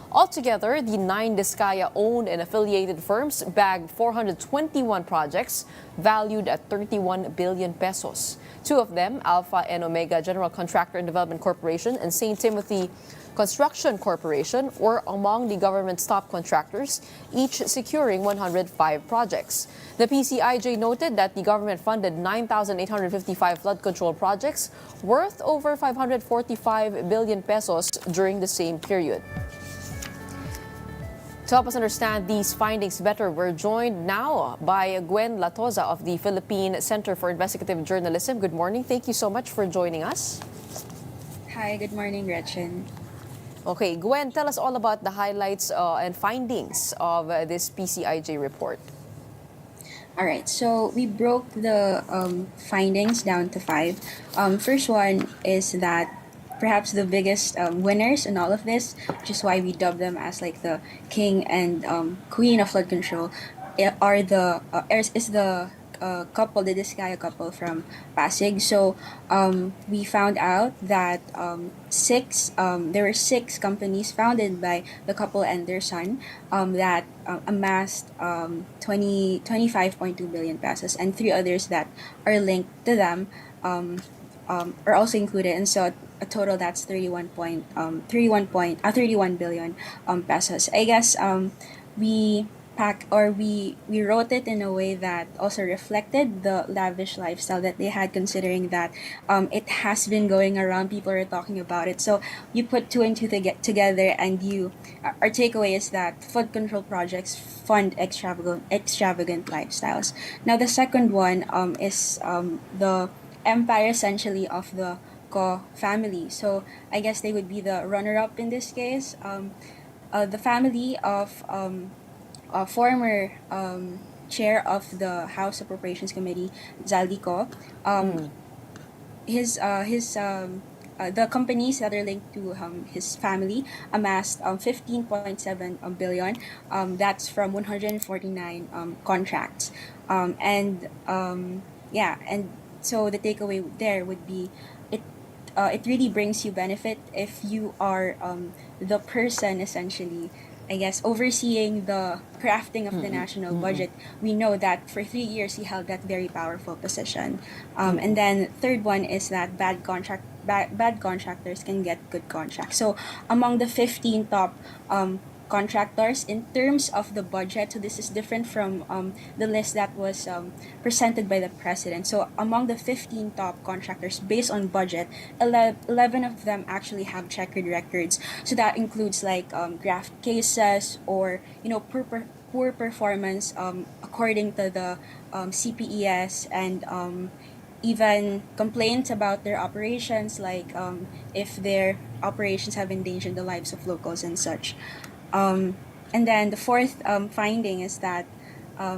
Altogether, the 9 Vizcaya-owned and affiliated firms bagged 421 projects valued at 31 billion pesos. 2 of them, Alpha and Omega General Contractor and Development Corporation and St. Timothy Construction Corporation, were among the government's top contractors, each securing 105 projects. The PCIJ noted that the government funded 9,855 flood control projects worth over 545 billion pesos during the same period. To help us understand these findings better, we're joined now by Gwen Latoza of the Philippine Center for Investigative Journalism. Good morning. Thank you so much for joining us. Hi, good morning, Gretchen. Okay, Gwen, tell us all about the highlights and findings of this PCIJ report. All right, so we broke the findings down to 5. First one is that perhaps the biggest winners in all of this, which is why we dub them as like the king and queen of flood control, are the is the couple, the Vizcaya couple from Pasig. So we found out that there were 6 companies founded by the couple and their son that amassed 25.2 billion pesos, and 3 others that are linked to them are also included. And so a total that's 31 billion pesos. I guess we wrote it in a way that also reflected the lavish lifestyle that they had, considering that it has been going around, people are talking about it. So you put 2 and 2 together, and our takeaway is that flood control projects fund extravagant lifestyles. Now the second one is the empire essentially of the Ko family. So I guess they would be the runner-up in this case. The family of former chair of the House Appropriations Committee, Zaldico, the companies that are linked to his family amassed 15.7 billion. That's from 149 contracts. And so the takeaway there would be it really brings you benefit if you are the person essentially, I guess, overseeing the crafting of the national budget. We know that for 3 years he held that very powerful position. And then third one is that bad contractors can get good contracts. So among the 15 top contractors in terms of the budget, so this is different from the list that was presented by the president. So among the 15 top contractors based on budget, 11 of them actually have checkered records. So that includes like graft cases or poor performance according to the CPES, and even complaints about their operations, like if their operations have endangered the lives of locals and such. And then the fourth finding is that, I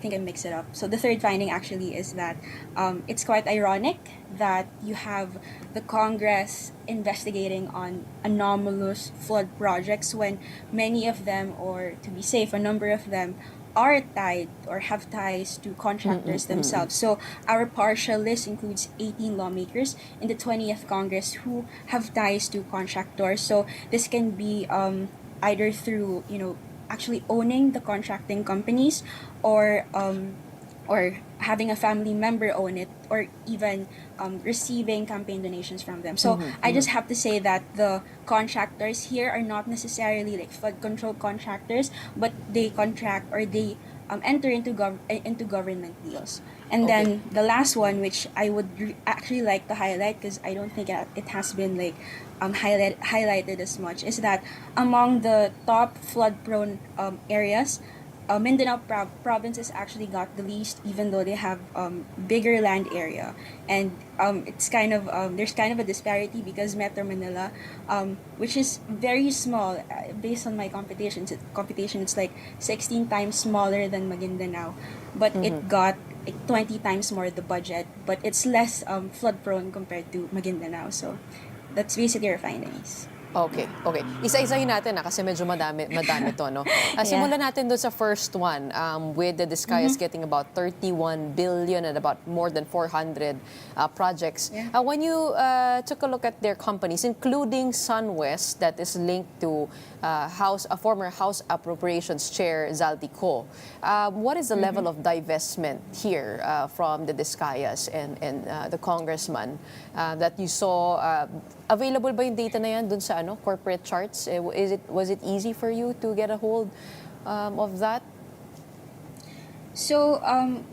think I mixed it up. So the third finding actually is that it's quite ironic that you have the Congress investigating on anomalous flood projects when many of them, or to be safe, a number of them are tied or have ties to contractors themselves. So our partial list includes 18 lawmakers in the 20th Congress who have ties to contractors. So this can be either through actually owning the contracting companies, or having a family member own it, or even receiving campaign donations from them. So I just have to say that the contractors here are not necessarily like flood control contractors, but they contract or they enter into government deals. And then the last one, which I would actually like to highlight, because I don't think it has been like highlighted as much, is that among the top flood prone areas, Mindanao province has actually got the least, even though they have bigger land area, and it's kind of there's kind of a disparity because Metro Manila, which is very small, based on my computation, it's like 16 times smaller than Maguindanao, but it got like 20 times more the budget, but it's less flood prone compared to Maguindanao. So that's basically our findings. Okay, okay. Isa-isahin natin kasi medyo madami to, no? Simulan natin doon sa first one, with the Discayas getting about 31 billion and about more than 400 projects. When you took a look at their companies, including SunWest, that is linked to former House Appropriations Chair Zaldico, what is the level of divestment here from the Discayas and the congressman that you saw? Available ba yung data na yan dun sa corporate charts? Was it easy for you to get a hold of that? So,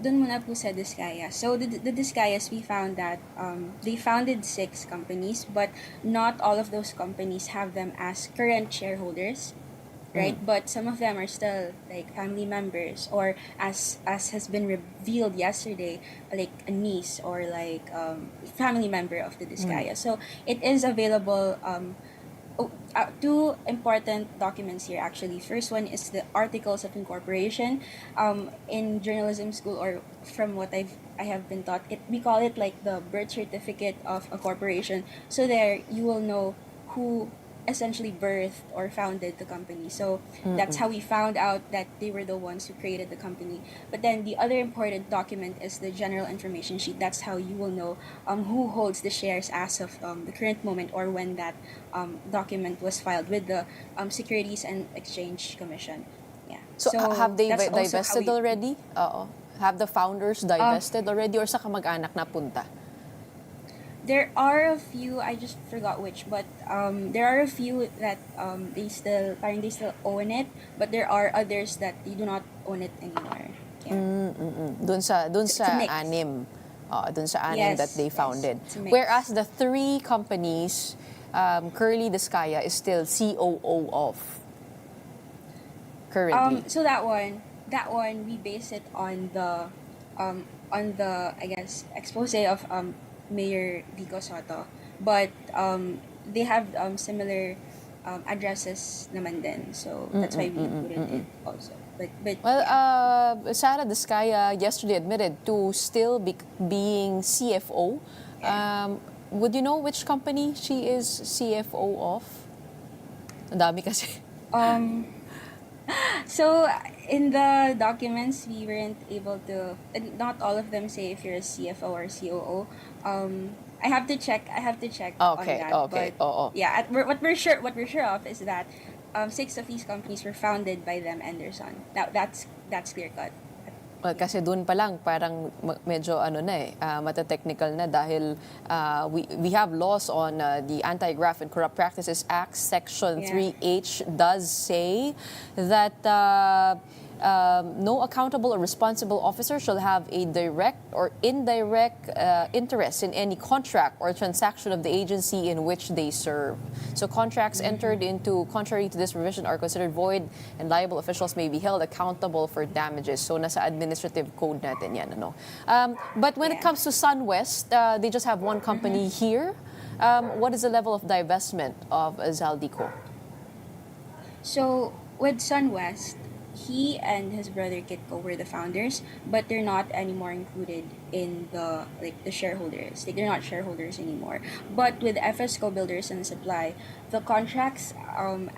dun muna po sa Discayas. So, the Discayas, we found that they founded 6 companies, but not all of those companies have them as current shareholders, right? But some of them are still like family members, or as has been revealed yesterday, like a niece or like family member of the Discayas. So, it is available. Two important documents here actually. First one is the Articles of Incorporation. In journalism school, or from what I have been taught, we call it like the birth certificate of a corporation. So there you will know who essentially birthed or founded the company. So that's how we found out that they were the ones who created the company. But then the other important document is the general information sheet. That's how you will know who holds the shares as of the current moment, or when that document was filed with the Securities and Exchange Commission. Yeah. So have they that's also how divested we- already? Have the founders divested already, or sa kamag-anak na punta? There are a few, I just forgot which, but there are a few that they still own it, but there are others that they do not own it anymore. Yeah. Dun sa It's a mix. anim. Dun sa anim Yes, that they yes, founded. it's a mix. Whereas the 3 companies, Curly Discaya is still COO of currently. So that one we base it on the I guess expose of Mayor Vico Soto, but they have similar addresses naman din, so that's why we put it in also. But Well, Sarah Discaya yesterday admitted to still being CFO. Would you know which company she is CFO of? Ang dami kasi. So in the documents, we weren't able to. Not all of them say if you're a CFO or COO. I have to check. On Okay, that. okay, But oo. yeah, what we're sure of is that 6 of these companies were founded by them and their son. That's clear cut. Well, kasi doon pa lang parang medyo mata-technical na dahil we have laws on the Anti-Graft and Corrupt Practices Act. Section 3H does say that no accountable or responsible officer shall have a direct or indirect interest in any contract or transaction of the agency in which they serve. So contracts entered into contrary to this provision are considered void, and liable officials may be held accountable for damages. So nasa administrative code natin yan. But when it comes to SunWest, they just have one company here. What is the level of divestment of Zaldico? So with SunWest, he and his brother Kitco were the founders, but they're not anymore included in the shareholders. They're not shareholders anymore. But with FSCO Builders and Supply, the contracts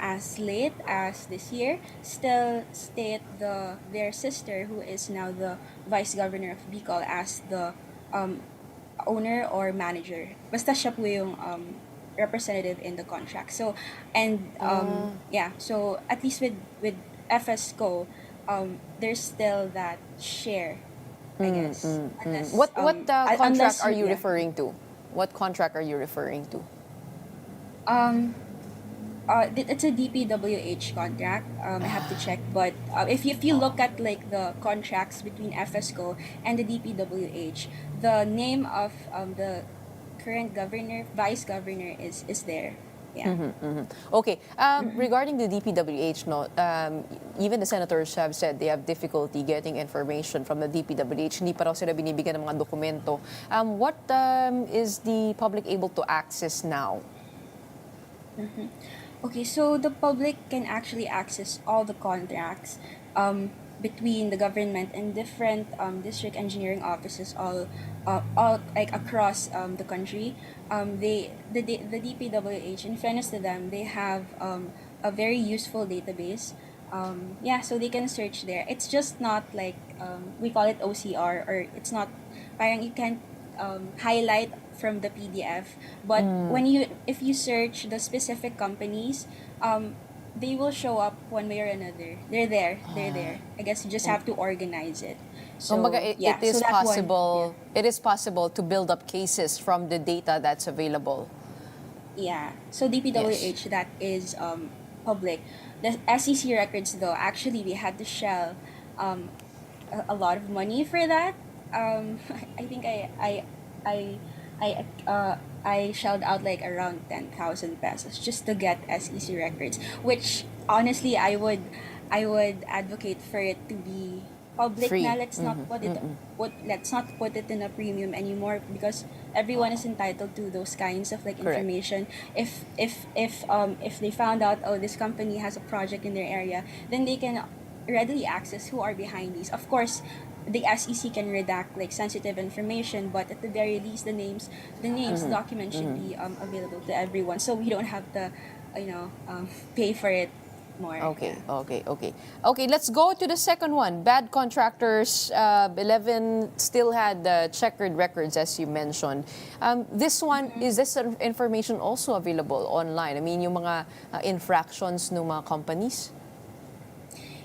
as late as this year still state their sister, who is now the vice governor of Bicol, as the owner or manager. Basta siya po yung representative in the contract. So so at least with FSCO, there's still that share, I guess. Unless, What contract unless are you referring to? What contract are you referring to? It's a DPWH contract. I have to check, but if you look at like the contracts between FSCO and the DPWH, the name of the current governor, vice governor is there. Yeah. Okay. Regarding the DPWH, no, even the senators have said they have difficulty getting information from the DPWH. Hindi pa raw sila binibigyan ng mga dokumento. What is the public able to access now? Okay, so the public can actually access all the contracts between the government and different district engineering offices all like across the country. The DPWH, in fairness to them, they have a very useful database. Yeah, so they can search there. It's just not like we call it OCR, or it's not parang you can't highlight from the PDF, but if you search the specific companies, they will show up one way or another. They're there. I guess you just have to organize it. So Kumbaga, yeah, it is so that possible. one, It is possible to build up cases from the data that's available. yeah. So DPWH, that is public. The SEC records, though, actually we had to shell a lot of money for that. I think I shelled out like around 10,000 pesos just to get SEC records, which honestly I would advocate for it to be public. Free. Now let's not let's not put it in a premium anymore, because everyone is entitled to those kinds of like Correct. information. If they found out, oh, this company has a project in their area, then they can readily access who are behind these. Of course, the SEC can redact like sensitive information, but at the very least, the names, documents should be available to everyone, so we don't have to, pay for it more. Okay, Yeah. okay. Let's go to the second one. Bad contractors. 11 still had checkered records, as you mentioned. This one, is this information also available online? I mean, yung mga infractions ng mga companies.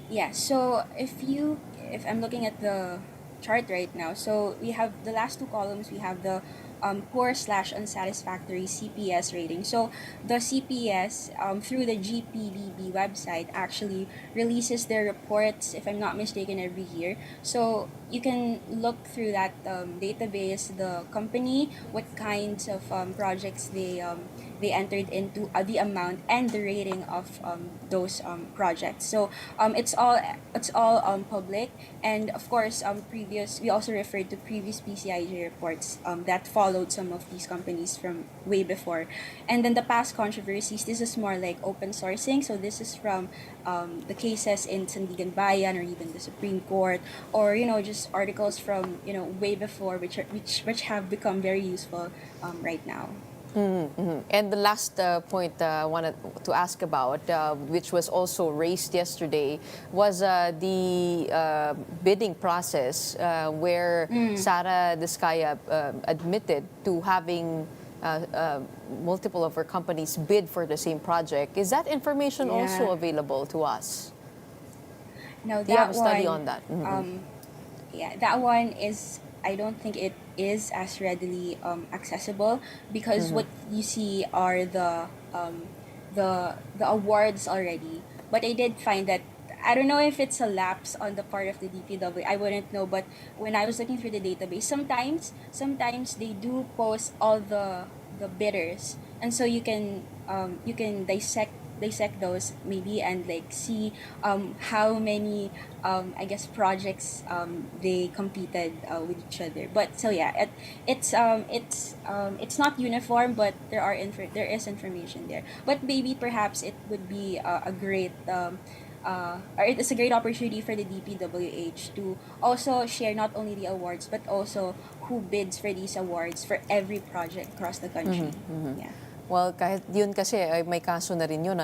Yeah. So if I'm looking at the chart right now, so we have the last two columns. We have the poor/unsatisfactory CPS rating. So the CPS through the GPBB website actually releases their reports, if I'm not mistaken, every year. So you can look through that database, the company, what kinds of projects they entered into, the amount and the rating of those projects. So it's all public, and of course we also referred to previous PCIJ reports that followed some of these companies from way before. And then the past controversies, this is more like open sourcing. So this is from the cases in Sandigan Bayan or even the Supreme Court, or just articles from way before, which have become very useful right now. And the last point I wanted to ask about, which was also raised yesterday, was the bidding process where Sara Diskaya admitted to having multiple of her companies bid for the same project. Is that information also available to us? No, Do you have a that study one, on that? yeah, that one is, I don't think it is as readily accessible, because what you see are the awards already. But I did find that, I don't know if it's a lapse on the part of the DPW, I wouldn't know, but when I was looking through the database, sometimes they do post all the bidders, and so you can dissect those maybe and like see how many I guess projects they competed with each other. But so yeah, it's not uniform, but there is information there. But maybe perhaps it would be a great or it's a great opportunity for the DPWH to also share not only the awards but also who bids for these awards for every project across the country. Yeah. Well, kahit yun kasi ay may kaso na rin yun,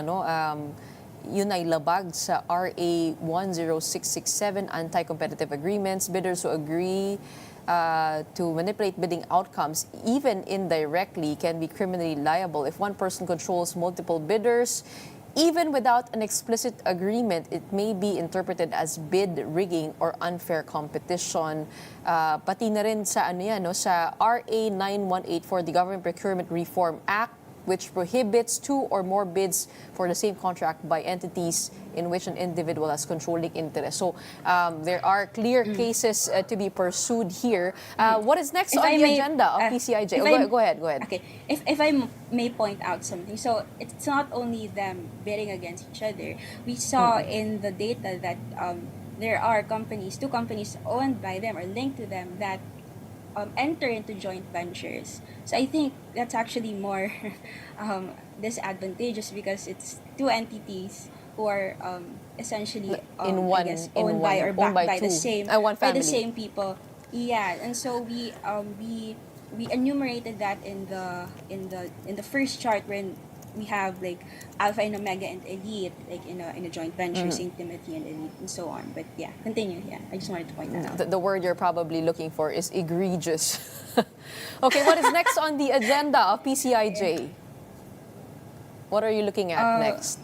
yun ay labag sa RA 10667, anti-competitive agreements. Bidders who agree to manipulate bidding outcomes, even indirectly, can be criminally liable. If one person controls multiple bidders, even without an explicit agreement, it may be interpreted as bid rigging or unfair competition. Pati na rin sa sa RA 9184, the Government Procurement Reform Act, which prohibits 2 or more bids for the same contract by entities in which an individual has controlling interest. So there are clear cases to be pursued here. What is next on the agenda of PCIJ? Go ahead. Okay, if I may point out something, so it's not only them bidding against each other. We saw in the data that there are companies, 2 companies owned by them or linked to them that enter into joint ventures. So I think that's actually more disadvantageous because it's 2 entities who are essentially owned by or backed by the same by the same people. Yeah, and so we enumerated that in the first chart when we have like Alpha and Omega and Elite, like in a joint venture, St. Timothy and Elite, and so on. But yeah, continue. Yeah, I just wanted to point that out. The word you're probably looking for is egregious. Okay, what is next on the agenda of PCIJ? What are you looking at next?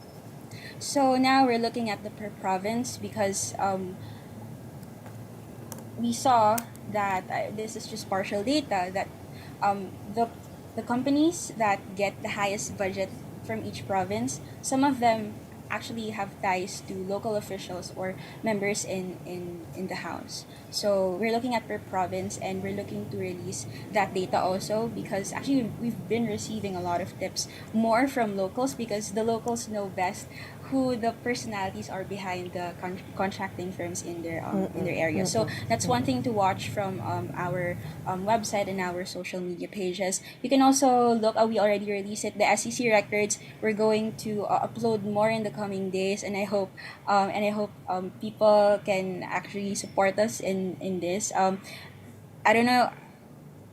So now we're looking at the per province because we saw that this is just partial data that the companies that get the highest budget from each province, some of them actually have ties to local officials or members in the House. So we're looking at per province and we're looking to release that data also because actually we've been receiving a lot of tips more from locals because the locals know best who the personalities are behind the contracting firms in their area. So that's one thing to watch from our website and our social media pages. You can also look, we already released it, the SEC records. We're going to upload more in the coming days, and I hope people can actually support us in this. I don't know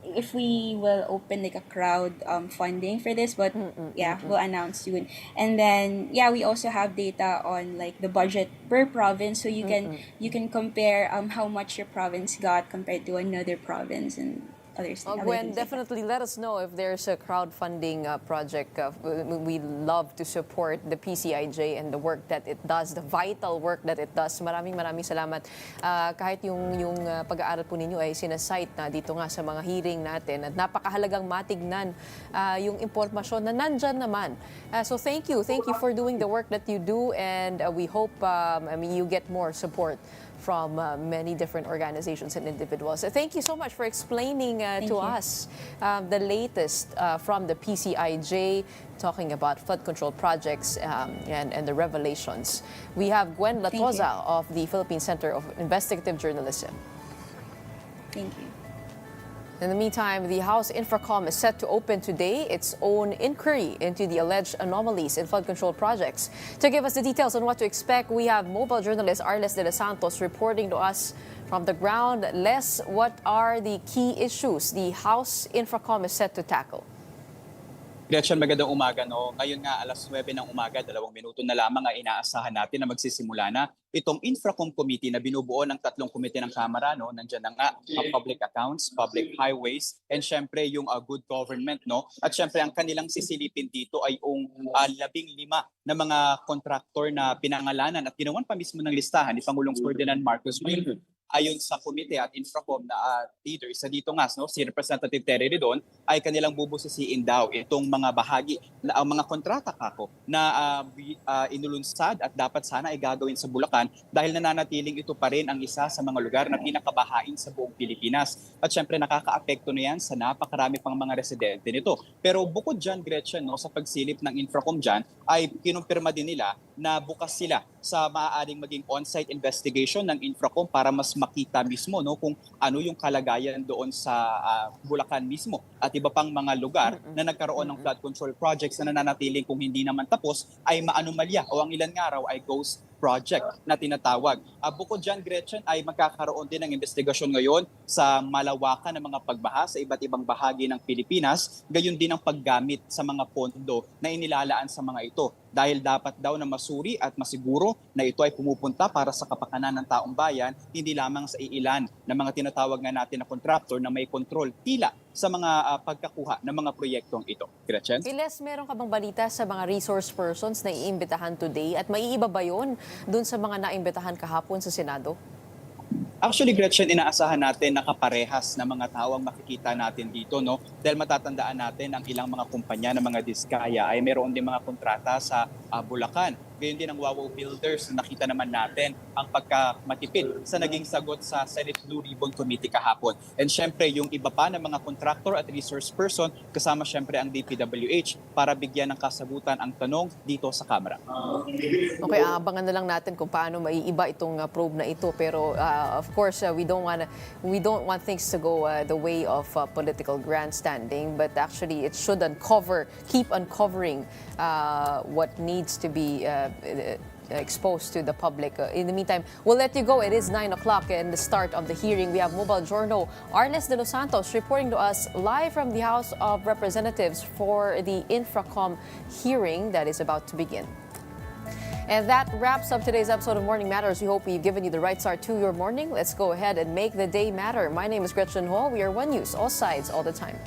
if we will open like a crowd funding for this, but we'll announce soon. And then we also have data on like the budget per province, so you can compare how much your province got compared to another province and others. Gwen, definitely let us know if there's a crowdfunding project. We love to support the PCIJ and the work that it does, the vital work that it does. Maraming salamat. Kahit yung pag-aaral po ninyo ay sinasite na dito nga sa mga hearing natin at napakahalagang matignan yung impormasyon na nandyan naman. So thank you for doing the work that you do, and we hope you get more support from many different organizations and individuals. Thank you so much for explaining to us the latest from the PCIJ, talking about flood control projects and the revelations. We have Gwen Latoza of the Philippine Center of Investigative Journalism. Thank you. In the meantime, the House Infracom is set to open today its own inquiry into the alleged anomalies in flood control projects. To give us the details on what to expect, we have mobile journalist Arles de los Santos reporting to us from the ground. Les, what are the key issues the House Infracom is set to tackle? Gretchen, magandang umaga. No? Ngayon nga, alas 9 ng umaga, 2 minuto na lamang ay inaasahan natin na magsisimula na itong Infracom Committee na binubuo ng 3 komite ng Kamara. No? Nandiyan na nga ang Public Accounts, Public Highways, and syempre yung Good Government. No? At syempre ang kanilang sisilipin dito ay yung 15 na mga contractor na pinangalanan at ginawan pa mismo ng listahan ni Pangulong Ferdinand Marcos Jr. Ayon sa komite at Infracom na leader, isa dito nga, no, si Representative Terry Redon, ay kanilang bubusisiin daw itong mga bahagi, ang mga kontrata kako na inulunsad at dapat sana ay gagawin sa Bulacan dahil nananatiling ito pa rin ang isa sa mga lugar na pinakabahain sa buong Pilipinas. At syempre nakakaapekto na yan sa napakarami pang mga residente nito. Pero bukod dyan, Gretchen, no, sa pagsilip ng Infracom dyan, ay kinumpirma din nila na bukas sila sa maaaring maging on-site investigation ng Infracom para mas makita mismo, no, kung ano yung kalagayan doon sa Bulacan mismo at iba pang mga lugar na nagkaroon ng flood control projects na nananatiling kung hindi naman tapos ay maanomalya o ang ilan nga raw ay ghost project na tinatawag. Bukod dyan, Gretchen, ay magkakaroon din ng investigasyon ngayon sa malawakan ng mga pagbaha sa iba't ibang bahagi ng Pilipinas, gayon din ang paggamit sa mga pondo na inilalaan sa mga ito. Dahil dapat daw na masuri at masiguro na ito ay pumupunta para sa kapakanan ng taong bayan, hindi lamang sa iilan ng mga tinatawag nga natin na contractor na may control tila sa mga pagkakuha ng mga proyektong ito. Gretchen? Iles, meron ka bang balita sa mga resource persons na iimbitahan today at maiiba ba yun dun sa mga naimbitahan kahapon sa Senado? Actually, Gretchen, inaasahan natin na kaparehas na mga tao ang makikita natin dito, no? Dahil matatandaan natin ang ilang mga kumpanya ng mga diskaya ay mayroon din mga kontrata sa Bulacan. Gayon din ang Wawaw Builders na nakita naman natin ang pagkamatipid sa naging sagot sa Senate Blue Ribbon Committee kahapon. And syempre, yung iba pa ng mga contractor at resource person, kasama syempre ang DPWH para bigyan ng kasagutan ang tanong dito sa Kamara. Okay, abangan na lang natin kung paano maiiba itong probe na ito. Pero of course, we don't want things to go the way of political grandstanding, but actually it should keep uncovering what needs to be exposed to the public. In the meantime, we'll let you go. It is 9 o'clock and the start of the hearing. We have Mobile Journal Arles de los Santos reporting to us live from the House of Representatives for the Infracom hearing that is about to begin. And that wraps up today's episode of Morning Matters. We hope we've given you the right start to your morning. Let's go ahead and make the day matter. My name is Gretchen Hall. We are One News, all sides, all the time.